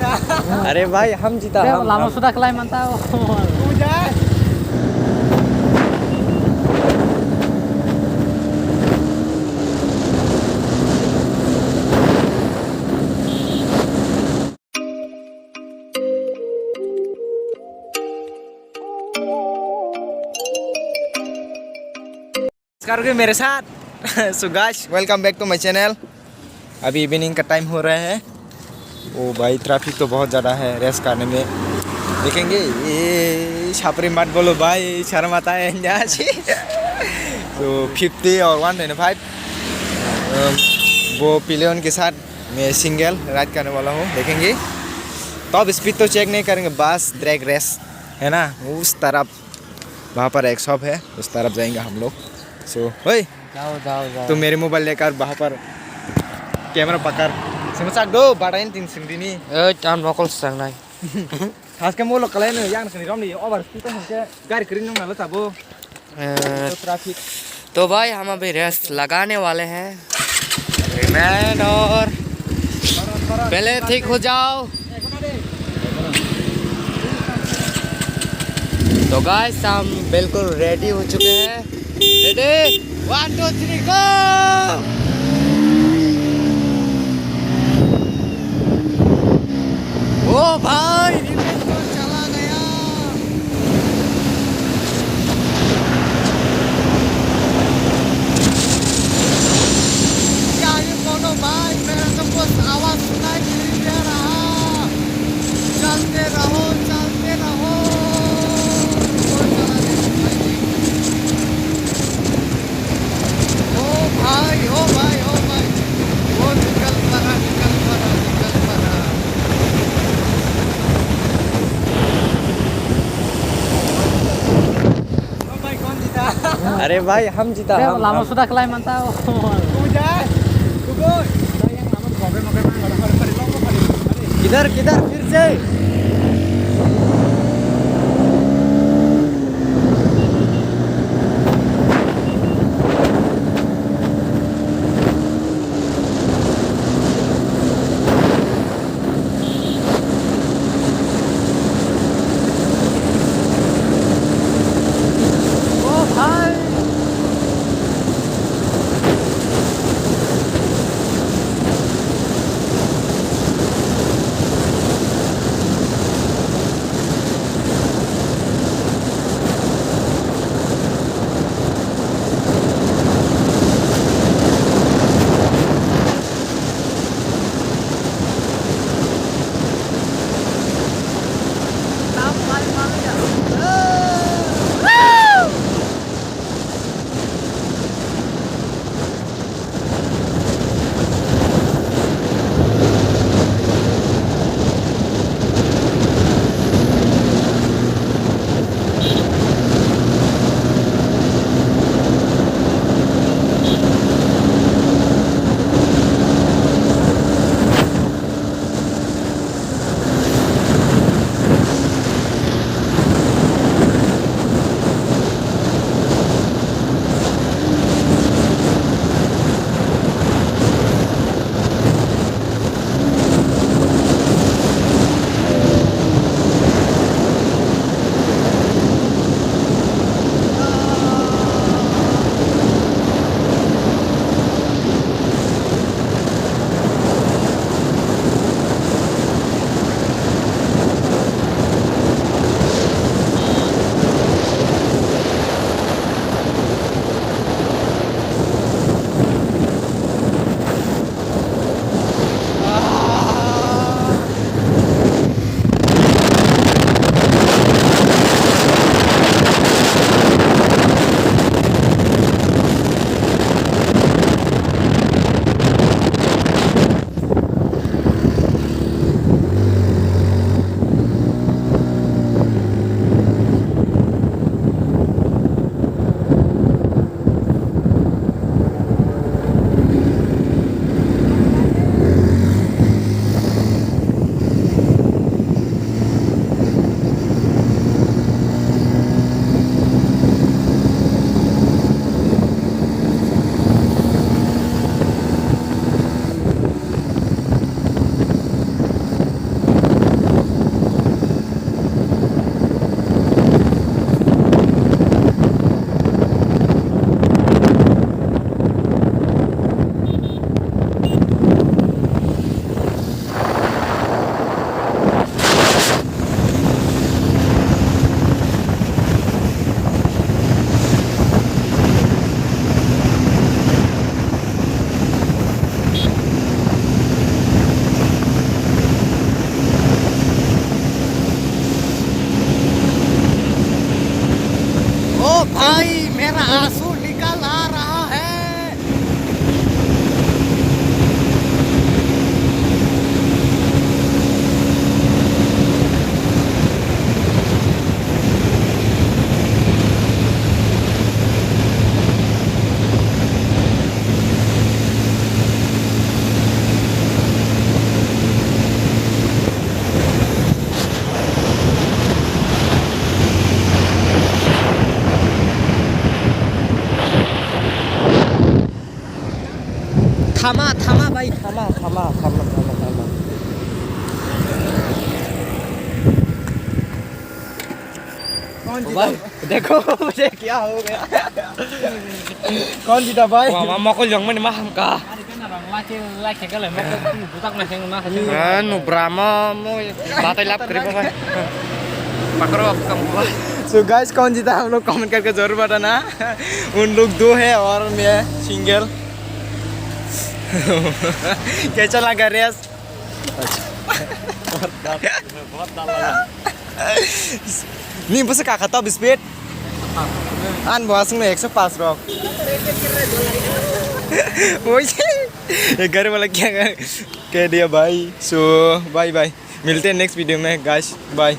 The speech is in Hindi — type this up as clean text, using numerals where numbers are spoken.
अरे भाई हम जीता. Lama sudah kelai mantau. करोगे मेरे साथ. So guys welcome back to my channel. अभी इवनिंग का टाइम हो रहा है. ओ भाई ट्रैफिक तो बहुत ज़्यादा है रेस करने में. देखेंगे ये छापरी मत बोलो भाई, शर्म आता है यहाँ से. तो 50 और 125 वो पिलियन के साथ मैं सिंगल राइड करने वाला हूँ. देखेंगे तो अब स्पीड तो चेक नहीं करेंगे, बस ड्रैग रेस है ना. उस तरफ वहाँ पर एक शॉप है, उस तरफ जाएंगे हम लोग. सो भाई Jauh. तुम मेरे मोबाइल लेकर वहाँ पर कैमरा पकड़ समझ दो बाड़ाइन तीन सिंगनी. Jangan mokol sang nai. खास के मोलो कलाइन यान सनी रमनी ओवर स्पीड तो हमसे गाड़ी करीन ना लता वो तो ट्रैफिक. तो भाई हम अभी रेस लगाने वाले हैं. रिमैन और पहले ठीक हो जाओ. तो गाइस हम बिल्कुल रेडी हो चुके हैं. रेडी 1 2 3 गो. ओ भाई चला गया. क्या ये कोनो भाई मेरा तो कुछ आवाज सुनाई नहीं दे रहा. चलते रहो. ओ भाई वो निकल पड़ा. अरे भाई हम जीता. Lama sudah kelai mantau. किधर फिर से. कौन जीता? भाई देखो मुझे क्या हो गया कौन जीता भाई? mau ko yang mana maham ka anu Brahma mau batai lap kiri apa pakro kamu so guys कौन जीता हम लोग कमेंट करके जरूर बताना उन लोग दो है और मैं सिंगल कैसा लगा रेस नहीं बस kakak top speed an bawa langsung 105 rock oh ये घर वाला क्या कह दिया भाई सो बाय बाय मिलते हैं नेक्स्ट वीडियो में गाइस बाय